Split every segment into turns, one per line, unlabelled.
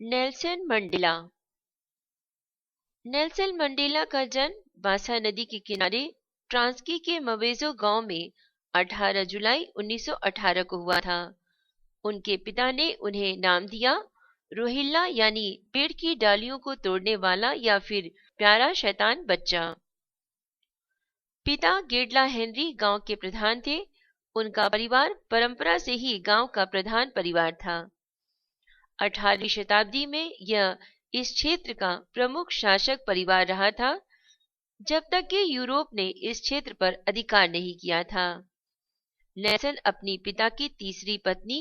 Nelson Mandela. Nelson Mandela का जन्म बासा नदी के किनारे ट्रांस्की के मवेजो गांव में 18 जुलाई 1918 को हुआ था। उनके पिता ने उन्हें नाम दिया रोहिल्ला, यानी पेड़ की डालियों को तोड़ने वाला या फिर प्यारा शैतान बच्चा। पिता गेडला हेनरी गांव के प्रधान थे। उनका परिवार परंपरा से ही गांव का प्रधान परिवार था। 18वीं शताब्दी में यह इस क्षेत्र का प्रमुख शासक परिवार रहा था, जब तक कि यूरोप ने इस क्षेत्र पर अधिकार नहीं किया था। नेल्सन अपनी पिता की तीसरी पत्नी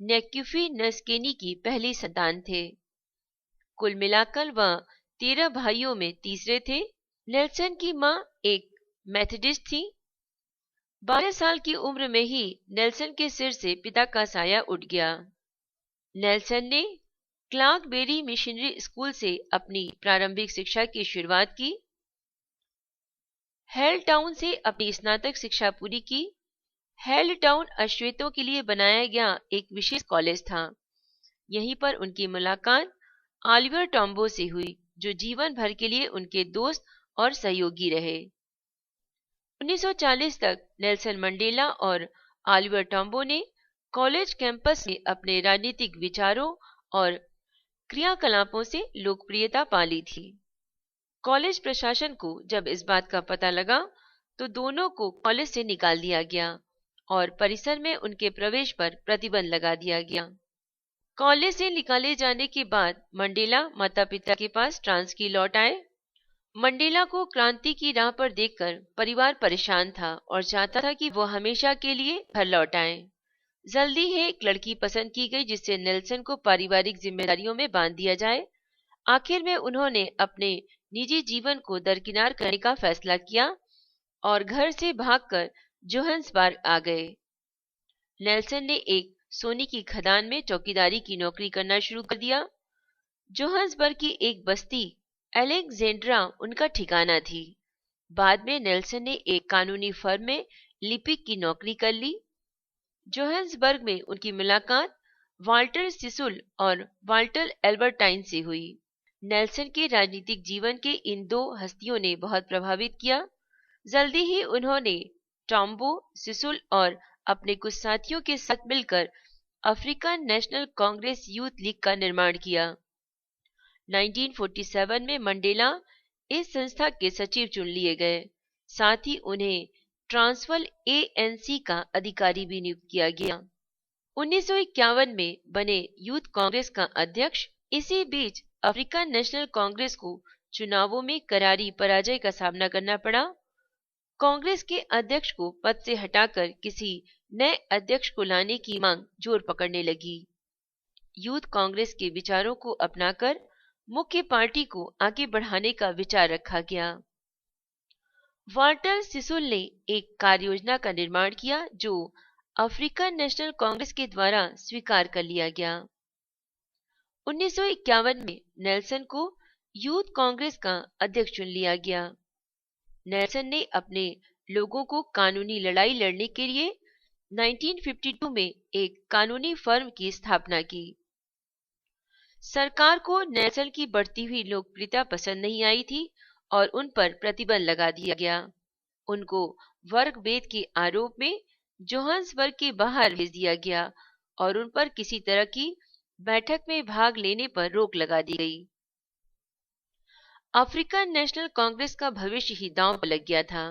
नेक्यूफी नस्केनी की पहली संतान थे। कुल मिलाकर वह 13 भाइयों में तीसरे थे। नेल्सन की मां एक मेथडिस्ट थी। 12 साल की उम्र में ही नेल्सन के सिर से पिता का साया उठ गया। नेल्सन ने क्लार्कबेरी मिशनरी स्कूल से अपनी प्रारंभिक शिक्षा की शुरुआत की। हेल टाउन से अपनी स्नातक शिक्षा पूरी की। हेल टाउन अश्वेतों के लिए बनाया गया एक विशेष कॉलेज था। यहीं पर उनकी मुलाकात ऑलिवर टॉम्बो से हुई, जो जीवन भर के लिए उनके दोस्त और सहयोगी रहे। 1940 तक नेल्सन मंडेला और ऑलिवर टॉम्बो ने कॉलेज कैंपस में अपने राजनीतिक विचारों और क्रियाकलापों से लोकप्रियता पा ली थी। कॉलेज प्रशासन को जब इस बात का पता लगा तो दोनों को कॉलेज से निकाल दिया गया और परिसर में उनके प्रवेश पर प्रतिबंध लगा दिया गया। कॉलेज से निकाले जाने के बाद मंडेला माता पिता के पास ट्रांस्की लौट आए। मंडेला को क्रांति की राह पर देखकर परिवार परेशान था और चाहता था कि वो हमेशा के लिए घर लौट आए। जल्दी ही एक लड़की पसंद की गई जिससे नेल्सन को पारिवारिक जिम्मेदारियों में बांध दिया जाए। आखिर में उन्होंने अपने निजी जीवन को दरकिनार करने का फैसला किया और घर से भागकर जोहान्सबर्ग आ गए। नेल्सन ने एक सोने की खदान में चौकीदारी की नौकरी करना शुरू कर दिया। जोहान्सबर्ग की एक बस्ती अलेक्जेंड्रा उनका ठिकाना थी। बाद में नेल्सन ने एक कानूनी फर्म में लिपिक की नौकरी कर ली। जोहान्सबर्ग में उनकी मुलाकात वाल्टर सिसुल और वाल्टर एल्बर्टाइन से हुई। नेल्सन के राजनीतिक जीवन के इन दो हस्तियों ने बहुत प्रभावित किया। जल्दी ही उन्होंने टॉम्बो, सिसुल और अपने कुछ साथियों के साथ मिलकर African national Congress youth league का निर्माण किया। 1947 में मंडेला इस संस्था के सचिव चुन लिए गए। साथ ही उन्हें ट्रांसवाल एएनसी का अधिकारी भी नियुक्त किया गया। 1951 में बने यूथ कांग्रेस का अध्यक्ष। इसी बीच अफ्रीकन नेशनल कांग्रेस को चुनावों में करारी पराजय का सामना करना पड़ा। कांग्रेस के अध्यक्ष को पद से हटाकर किसी नए अध्यक्ष को लाने की मांग जोर पकड़ने लगी। यूथ कांग्रेस के विचारों को अपनाकर मुख्य पार्टी को आगे बढ़ाने का विचार रखा गया। वाल्टर सिसुल ने एक कार्य योजना का निर्माण किया जो अफ्रीकन नेशनल कांग्रेस के द्वारा स्वीकार कर लिया गया। 1951 में नेल्सन को यूथ कांग्रेस का अध्यक्ष चुन लिया गया। नेल्सन ने अपने लोगों को कानूनी लड़ाई लड़ने के लिए 1952 में एक कानूनी फर्म की स्थापना की। सरकार को नेल्सन की बढ़ती हुई लोकप्रियता पसंद नहीं आई थी और उन पर प्रतिबंध लगा दिया गया। उनको वर्ग भेद के आरोप में जोहान्सबर्ग के बाहर भेज दिया गया और उन पर किसी तरह की बैठक में भाग लेने पर रोक लगा दी गई। अफ्रीकन नेशनल कांग्रेस का भविष्य ही दांव पर लग गया था।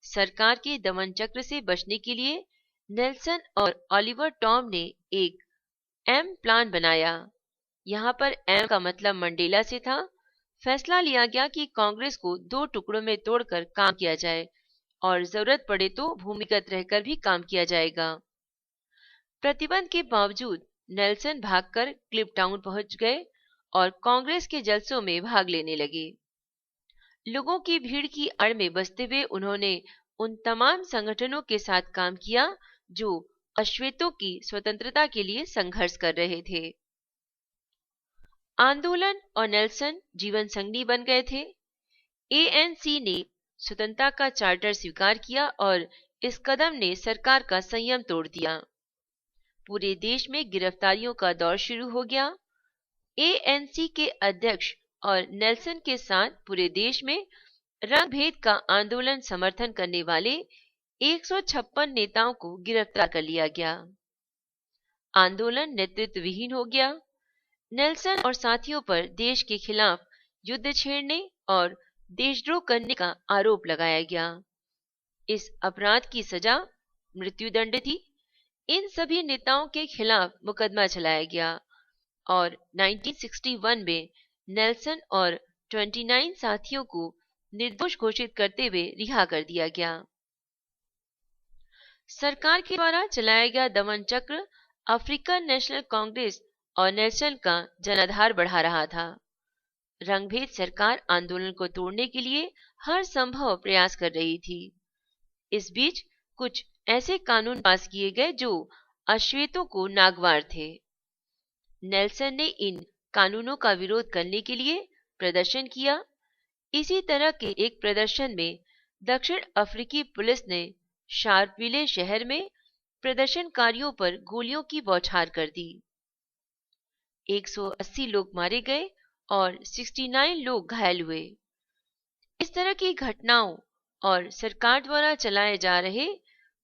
सरकार के दमन चक्र से बचने के लिए नेल्सन और ऑलिवर टॉम ने एक एम प्लान बनाया। यहाँ पर एम का मतलब मंडेला से था। फैसला लिया गया कि कांग्रेस को 2 टुकड़ों में तोड़कर काम किया जाए और जरूरत पड़े तो भूमिगत रहकर भी काम किया जाएगा। प्रतिबंध के बावजूद नेल्सन भागकर क्लिप टाउन पहुंच गए और कांग्रेस के जलसों में भाग लेने लगे। लोगों की भीड़ की आड़ में बसते हुए उन्होंने उन तमाम संगठनों के साथ काम किया जो अश्वेतों की स्वतंत्रता के लिए संघर्ष कर रहे थे। आंदोलन और नेल्सन जीवन संगनी बन गए थे। एएनसी ने स्वतंत्रता का चार्टर स्वीकार किया और इस कदम ने सरकार का संयम तोड़ दिया। पूरे देश में गिरफ्तारियों का दौर शुरू हो गया। एएनसी के अध्यक्ष और नेल्सन के साथ पूरे देश में रंग भेद का आंदोलन समर्थन करने वाले 156 नेताओं को गिरफ्तार कर लिया गया। आंदोलन नेतृत्व विहीन हो गया। नेल्सन और साथियों पर देश के खिलाफ युद्ध छेड़ने और देशद्रोह करने का आरोप लगाया गया। इस अपराध की सजा मृत्युदंड थी। इन सभी नेताओं के खिलाफ मुकदमा चलाया गया और 1961 में नेल्सन और 29 साथियों को निर्दोष घोषित करते हुए रिहा कर दिया गया। सरकार के द्वारा चलाया गया दमन चक्र अफ्रीकन नेशनल कांग्रेस और नेल्सन का जनाधार बढ़ा रहा था। रंगभेद सरकार आंदोलन को तोड़ने के लिए हर संभव प्रयास कर रही थी। इस बीच कुछ ऐसे कानून पास किए गए जो अश्वेतों को नागवार थे। नेल्सन ने इन कानूनों का विरोध करने के लिए प्रदर्शन किया। इसी तरह के एक प्रदर्शन में दक्षिण अफ्रीकी पुलिस ने शार्पविले शहर में प्रदर्शनकारियों पर गोलियों की बौछार कर दी। 180 लोग मारे गए और 69 लोग घायल हुए। इस तरह की घटनाओं और सरकार द्वारा चलाए जा रहे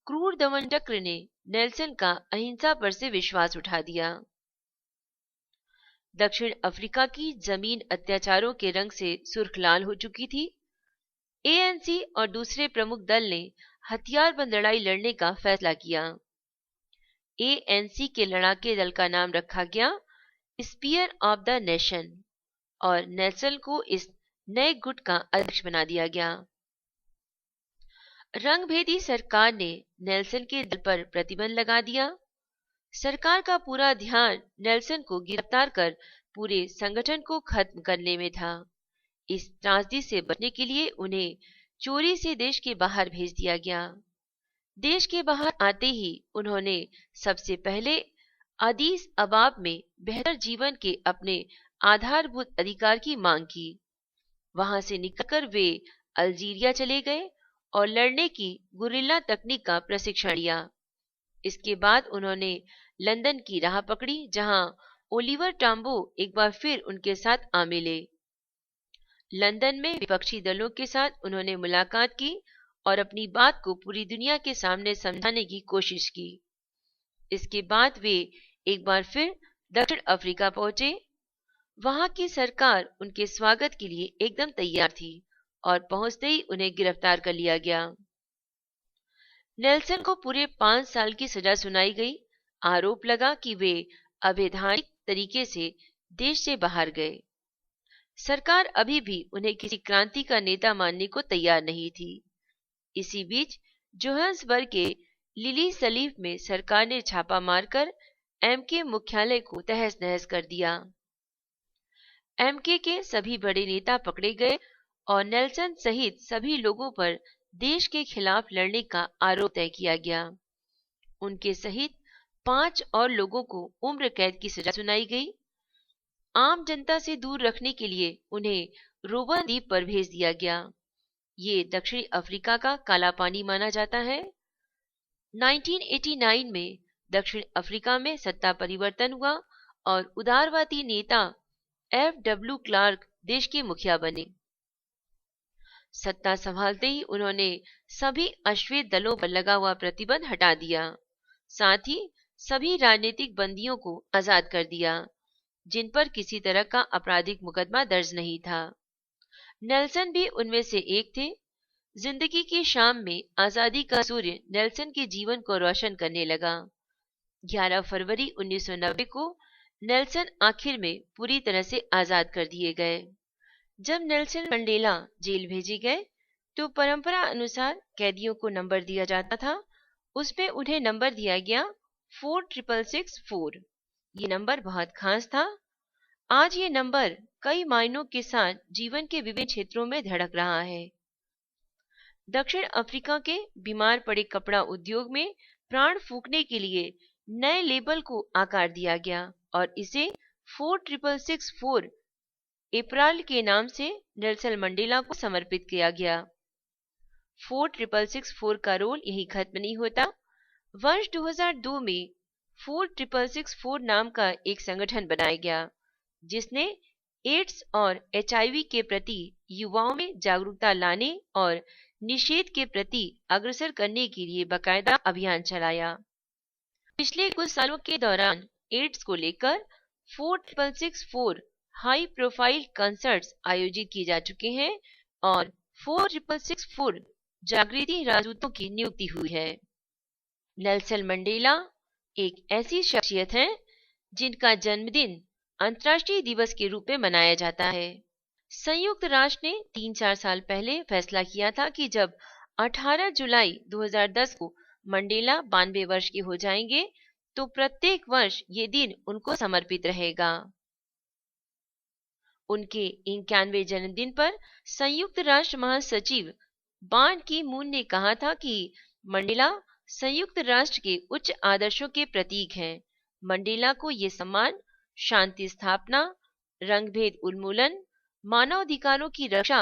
क्रूर दमन चक्र ने नेल्सन का अहिंसा पर से विश्वास उठा दिया। दक्षिण अफ्रीका की जमीन अत्याचारों के रंग से सुर्ख लाल हो चुकी थी। एएनसी और दूसरे प्रमुख दल ने हथियारबंद लड़ाई लड़ने का फैसला किया। एएनसी के लड़ाके दल का नाम रखा गया स्पीयर ऑफ द नेशन और नेल्सन को इस नए गुट का अध्यक्ष बना दिया गया। रंगभेदी सरकार ने नेल्सन के दल पर प्रतिबंध लगा दिया। सरकार का पूरा ध्यान नेल्सन को गिरफ्तार कर पूरे संगठन को खत्म करने में था। इस त्रासदी से बचने के लिए उन्हें चोरी से देश के बाहर भेज दिया गया। देश के बाहर आते ही उन्होंने सबसे पहले अदीस अबाब में बेहतर जीवन के अपने आधारभूत अधिकार की मांग की। वहां से निकलकर वे अल्जीरिया चले गए और लड़ने की गुरिल्ला तकनीक का प्रशिक्षण लिया। इसके बाद उन्होंने लंदन की राह पकड़ी, जहां ओलिवर टाम्बो एक बार फिर उनके साथ आ मिले। लंदन में विपक्षी दलों के साथ उन्होंने मुलाकात की और अपनी बात को पूरी दुनिया के सामने समझाने की कोशिश की। इसके बाद वे एक बार फिर दक्षिण अफ्रीका पहुंचे। वहां की सरकार उनके स्वागत के लिए एकदम तैयार थी और पहुंचते ही उन्हें गिरफ्तार कर लिया गया। नेल्सन को पूरे 5 साल की सजा सुनाई गई। आरोप लगा कि वे अवैधानिक तरीके से देश से बाहर गए। सरकार अभी भी उन्हें किसी क्रांति का नेता मानने को तैयार नहीं थी। इसी बीच जोहान्सबर्ग के लिली सलीफ में सरकार ने छापा मारकर एमके मुख्यालय को तहस नहस कर दिया। एमके के सभी बड़े नेता पकड़े गए और नेल्सन सहित सभी लोगों पर देश के खिलाफ लड़ने का आरोप तय किया गया। उनके सहित 5 और लोगों को उम्र कैद की सजा सुनाई गई। आम जनता से दूर रखने के लिए उन्हें रोबन द्वीप पर भेज दिया गया। ये दक्षिणी अफ्रीका का काला पानी माना जाता है। 1989 में दक्षिण अफ्रीका में सत्ता परिवर्तन हुआ और उदारवादी नेता एफडब्ल्यू क्लार्क देश के मुखिया बने। सत्ता संभालते ही उन्होंने सभी अश्वेत दलों पर लगा हुआ प्रतिबंध हटा दिया। साथ ही सभी राजनीतिक बंदियों को आजाद कर दिया जिन पर किसी तरह का आपराधिक मुकदमा दर्ज नहीं था। नेल्सन भी उनमें से एक थे। जिंदगी की शाम में आजादी का सूर्य नेल्सन के जीवन को रोशन करने लगा। 11 फरवरी 1990 को नेल्सन आखिर में पूरी तरह से आजाद कर दिए गए। जब नेल्सन मंडेला जेल भेजे गए तो परंपरा अनुसार कैदियों को नंबर दिया जाता था। उसमें उन्हें नंबर दिया गया 4664। ये नंबर बहुत खास था। आज ये नंबर कई मायनों के साथ जीवन के विभिन्न क्षेत्रों में धड़क रहा है। दक्षिण अफ्रीका के बीमार पड़े कपड़ा उद्योग में प्राण फूंकने के लिए नए लेबल को आकार दिया गया और इसे 4664 अप्रैल के नाम से नेल्सन मंडेला को समर्पित किया गया। 4664 का रोल यही खत्म नहीं होता। वर्ष 2002 में 4664 नाम का एक संगठन बनाया गया जिसने एड्स और एचआईवी के प्रति युवाओं में जागरूकता लाने और निषेध के प्रति अग्रसर करने के लिए बाकायदा अभियान चलाया। पिछले कुछ सालों के दौरान एड्स को लेकर 4664 हाई प्रोफाइल कंसर्ट्स आयोजित किए जा चुके हैं और 4664 जागृति राजदूतों की नियुक्ति हुई है। नेल्सन मंडेला एक ऐसी शख्सियत है जिनका जन्मदिन अंतर्राष्ट्रीय दिवस के रूप में मनाया जाता है। संयुक्त राष्ट्र ने 3-4 साल पहले फैसला किया था कि जब 18 जुलाई 2010 को मंडेला 92 वर्ष के हो जाएंगे तो प्रत्येक वर्ष ये दिन उनको समर्पित रहेगा। उनके 91वें जन्मदिन पर संयुक्त राष्ट्र महासचिव बान की मून ने कहा था कि मंडेला संयुक्त राष्ट्र के उच्च आदर्शों के प्रतीक हैं। मंडेला को ये सम्मान शांति स्थापना, रंगभेद उन्मूलन, मानवाधिकारों की रक्षा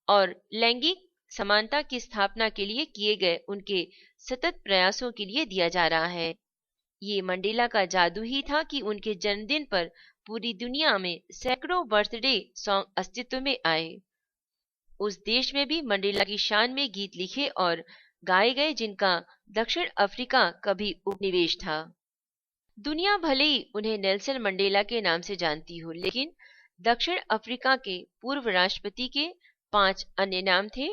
और लैंगिक समानता की स्थापना के लिए किए गए उनके सतत प्रयासों के लिए दिया जा रहा है। ये मंडेला का जादू ही था कि उनके जन्मदिन पर पूरी दुनिया में सैकड़ों बर्थडे सॉन्ग अस्तित्व में आए। उस देश में भी मंडेला की शान में गीत लिखे और गाए गए जिनका दक्षिण अफ्रीका कभी उपनिवेश था। दुनिया भले ही उन्हें नेल्सन मंडेला के नाम से जानती हो, लेकिन दक्षिण अफ्रीका के पूर्व राष्ट्रपति के 5 अन्य नाम थे।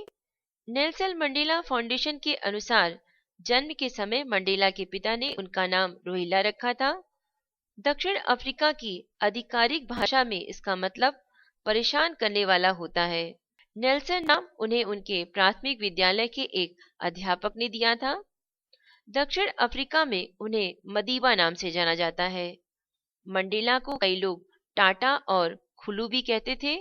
नेल्सन मंडेला फाउंडेशन के अनुसार जन्म के समय मंडेला के पिता ने उनका नाम रोहिला रखा था। दक्षिण अफ्रीका की आधिकारिक भाषा में इसका मतलब परेशान करने वाला होता है। नेल्सन नाम उन्हें उनके प्राथमिक विद्यालय के एक अध्यापक ने दिया था। दक्षिण अफ्रीका में उन्हें मदीबा नाम से जाना जाता है। मंडेला को कई लोग टाटा और खुलू भी कहते थे,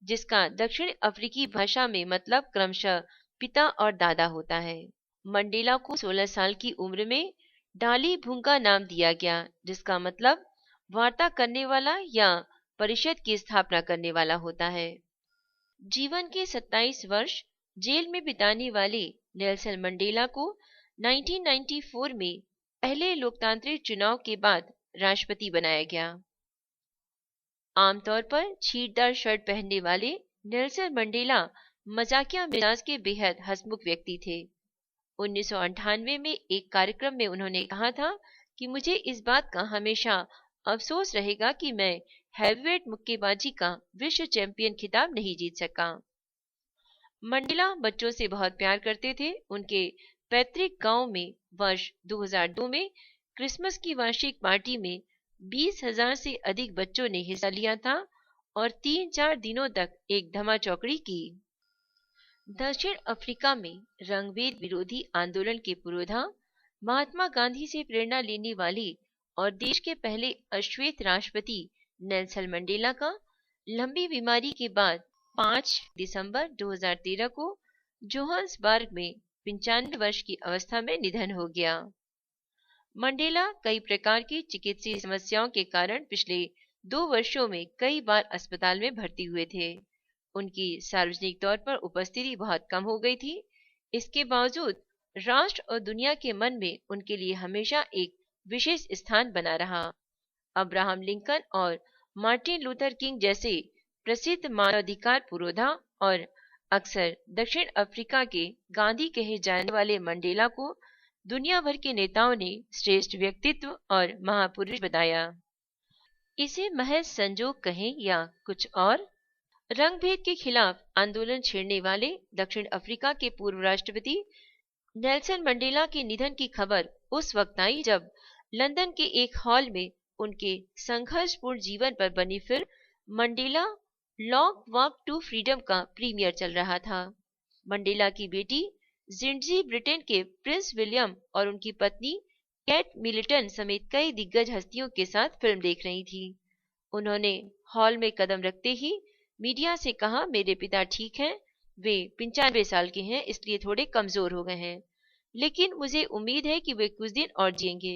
जिसका दक्षिण अफ्रीकी भाषा में मतलब क्रमशः पिता और दादा होता है। मंडेला को 16 साल की उम्र में डाली भुंगा नाम दिया गया, जिसका मतलब वार्ता करने वाला या परिषद की स्थापना करने वाला होता है। जीवन के 27 वर्ष जेल में बिताने वाले नेल्सन मंडेला को 1994 में पहले लोकतांत्रिक चुनाव के बाद राष्ट्रपति बनाया गया। आमतौर पर छींटदार शर्ट पहनने वाले नेल्सन मंडेला मजाकिया मिजाज के बेहद हंसमुख व्यक्ति थे। 1998 में एक कार्यक्रम में उन्होंने कहा था कि मुझे इस बात का हमेशा अफसोस रहेगा कि मैं हैवीवेट मुक्केबाजी का विश्व चैंपियन खिताब नहीं जीत सका। मंडेला बच्चों से बहुत प्यार करते थे। उनके पैतृक गांव में वर्ष 2002 में क्रिसमस की वार्षिक पार्टी में 20,000 से अधिक बच्चों ने हिस्सा लिया था और 3-4 दिनों तक एक धमाचौकड़ी की। दक्षिण अफ्रीका में रंगभेद विरोधी आंदोलन के पुरोधा, महात्मा गांधी से प्रेरणा लेने वाले और देश के पहले अश्वेत राष्ट्रपति नेल्सन मंडेला का लंबी बीमारी के बाद 5 दिसंबर 2013 को जोहान्सबर्ग में 95 वर्ष की अवस्था में निधन हो गया। मंडेला कई प्रकार की चिकित्सीय समस्याओं के कारण पिछले 2 वर्षों में कई बार अस्पताल में भर्ती हुए थे। उनकी सार्वजनिक तौर पर उपस्थिति बहुत कम हो गई थी। इसके बावजूद राष्ट्र और दुनिया के मन में उनके लिए हमेशा एक विशेष स्थान बना रहा। अब्राहम लिंकन और मार्टिन लूथर किंग जैसे प्रसिद्ध मानवाधिकार पुरोधा और अक्सर दक्षिण अफ्रीका के गांधी कहे जाने वाले मंडेला को दुनिया भर के नेताओं ने श्रेष्ठ व्यक्तित्व और महापुरुष बताया। इसे महज संजोग कहें या कुछ और, रंगभेद के खिलाफ आंदोलन छेड़ने वाले दक्षिण अफ्रीका के पूर्व राष्ट्रपति नेल्सन मंडेला के निधन की खबर उस वक्त आई जब लंदन के एक हॉल में उनके संघर्षपूर्ण जीवन पर बनी film Mandela Long Walk to Freedom का प्रीमियर चल रहा था। मंडेला की बेटी जिंडजी ब्रिटेन के प्रिंस विलियम और उनकी पत्नी कैट मिलिटन समेत कई दिग्गज हस्तियों के साथ फिल्म देख रही थी। उन्होंने हॉल में कदम रखते ही मीडिया से कहा, मेरे पिता ठीक हैं, वे 95 साल के हैं, इसलिए थोड़े कमजोर हो गए हैं, लेकिन मुझे उम्मीद है कि वे कुछ दिन और जिएंगे।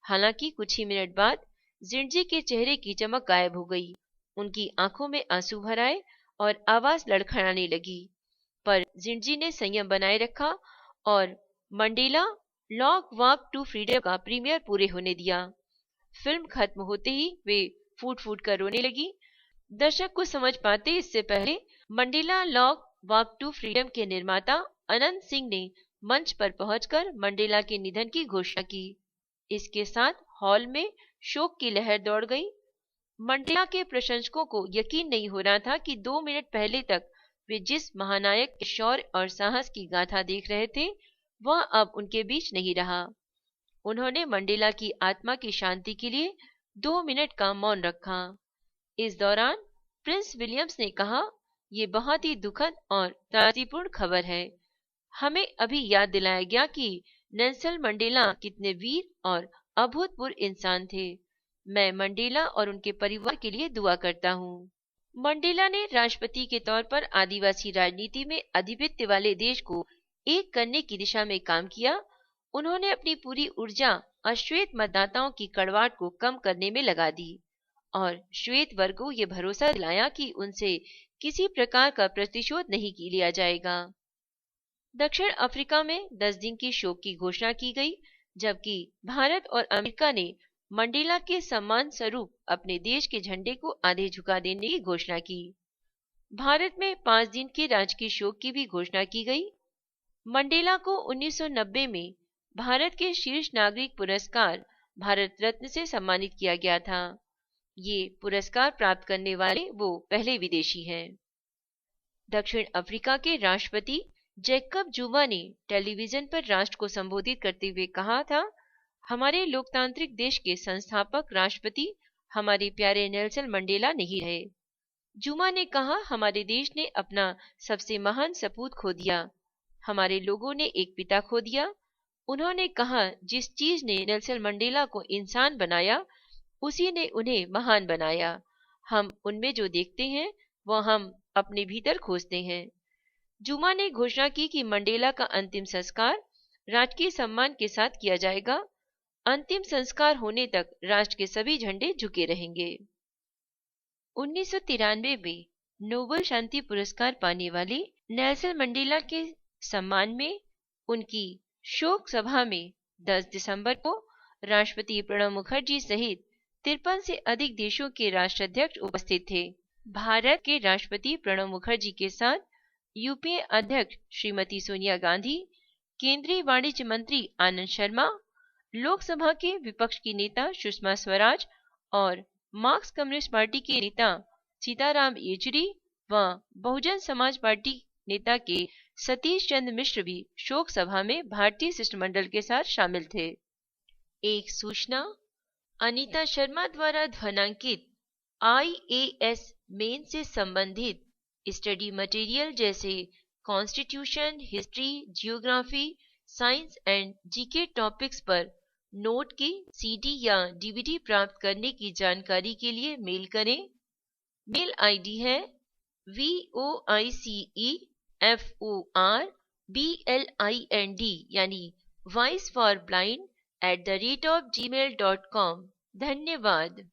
हालांकि कुछ ही मिनट बाद जिंडजी के चेहरे की चमक गायब हो गई। उनकी आंखों में आंसू भर आए और आवाज लड़खड़ाने लगी, पर जिंडजी ने संयम बनाए रखा और Mandela Long Walk to Freedom का प्रीमियर पूरे होने दिया। फिल्म खत्म होते ही वे फूट फूट कर रोने लगी। दर्शक को समझ पाते इससे पहले Mandela Long Walk to Freedom के निर्माता अनंत सिंह ने मंच पर पहुंचकर मंडेला के निधन की घोषणा की। इसके साथ हॉल में शोक की लहर दौड़ गई। मंडेला के प्रशंसकों को यकीन नहीं हो रहा था कि 2 मिनट पहले तक वे जिस महानायक के शौर्य और साहस की गाथा देख रहे थे वह अब उनके बीच नहीं रहा। उन्होंने मंडेला की आत्मा की शांति के लिए 2 मिनट का मौन रखा। इस दौरान प्रिंस विलियम्स ने कहा, ये बहुत ही दुखद और त्रासदीपूर्ण खबर है। हमें अभी याद दिलाया गया कि नेल्सन मंडेला कितने वीर और अभूतपूर्व इंसान थे। मैं मंडेला और उनके परिवार के लिए दुआ करता हूँ। मंडेला ने राष्ट्रपति के तौर पर आदिवासी राजनीति में आधिपत्य वाले देश को एक करने की दिशा में काम किया। उन्होंने अपनी पूरी ऊर्जा अश्वेत मतदाताओं की कड़वाहट को कम करने में लगा दी और श्वेत वर्ग को ये भरोसा दिलाया कि उनसे किसी प्रकार का प्रतिशोध नहीं लिया जाएगा। दक्षिण अफ्रीका में 10 दिन की शोक की घोषणा की गई, जबकि भारत और अमेरिका ने मंडेला के सम्मान स्वरूप अपने देश के झंडे को आधे झुका देने की घोषणा की। भारत में 5 दिन के राजकीय शोक की भी घोषणा की गई। मंडेला को 1990 में भारत के शीर्ष नागरिक पुरस्कार भारत रत्न से सम्मानित किया गया था। ये पुरस्कार प्राप्त करने वाले वो पहले विदेशी हैं। दक्षिण अफ्रीका के राष्ट्रपति जैकब जुमा ने टेलीविजन पर राष्ट्र को संबोधित करते हुए कहा था, हमारे लोकतांत्रिक देश के संस्थापक राष्ट्रपति हमारे प्यारे नेल्सन मंडेला नहीं रहे। जुमा ने कहा, हमारे देश ने अपना सबसे महान सपूत खो दिया। हमारे लोगों ने एक पिता खो दिया। उन्होंने कहा, जिस चीज ने नेल्सन मंडेला को इंसान बनाया उसी ने उन्हें महान बनाया। हम उनमें जो देखते हैं वह हम अपने भीतर खोजते हैं। जुमा ने घोषणा की कि मंडेला का अंतिम संस्कार राजकीय सम्मान के साथ किया जाएगा। अंतिम संस्कार होने तक राष्ट्र के सभी झंडे झुके रहेंगे। 1993 में नोबेल शांति पुरस्कार पाने वाले नेल्सन मंडेला के सम्मान में उनकी शोक सभा में 10 दिसंबर को राष्ट्रपति प्रणब मुखर्जी सहित 53 से अधिक देशों के राष्ट्राध्यक्ष उपस्थित थे। भारत के राष्ट्रपति प्रणब मुखर्जी के साथ यूपीए अध्यक्ष श्रीमती सोनिया गांधी, केंद्रीय वाणिज्य मंत्री आनंद शर्मा, लोकसभा के विपक्ष की नेता सुषमा स्वराज और मार्क्स कम्युनिस्ट पार्टी के नेता सीताराम येचुरी व बहुजन समाज पार्टी नेता के सतीश चंद्र मिश्र भी शोक सभा में भारतीय शिष्टमंडल के साथ शामिल थे। एक सूचना, अनीता शर्मा द्वारा ध्वनांकित IAS मेन से संबंधित स्टडी मटेरियल जैसे constitution, history, geography, science and GK topics पर नोट की CD या DVD प्राप्त करने की जानकारी के लिए मेल करें। मेल आईडी है voiceforblind यानी voice for blind @gmail.com। धन्यवाद।